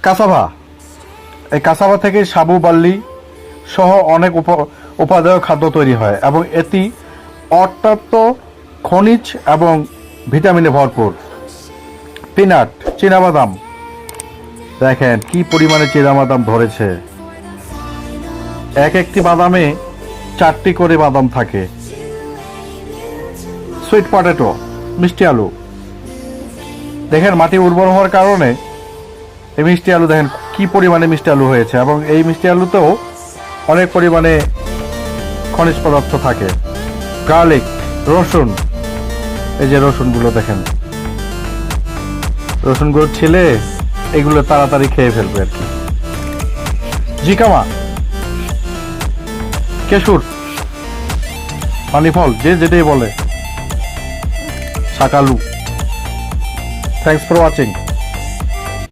Cassava, এই cassava থেকে সাবু বার্লি সহ অনেক উপাদেয় খাদ্য তৈরি হয় এবং এটি অত্যন্ত খনিজ এবং ভিটামিনে ভরপুর। পিনাট, চীনাবাদাম, দেখেন কি পরিমাণে চীনাবাদাম ধরেছে। এক একটি বাদামে 4টি করে বাদাম থাকে। সুইট পটেটো, মিষ্টি আলু, দেখেন মাটি উর্বর হওয়ার কারণে এই মিষ্টি আলু দেখেন কি পরিমাণে মিষ্টি আলু হয়েছে এবং এই মিষ্টি আলুতেও অনেক পরিমাণে খনিজ পদার্থ থাকে। গার্লিক, রসুন, এই যে রসুনগুলো দেখেন, রসুনগুলো ছিলে এগুলো তাড়াতাড়ি খেয়ে ফেলবে আর কি। জিকামা, কেশুর, পানিফল, যে যেটাই বলে, শাকালু। Thanks for watching.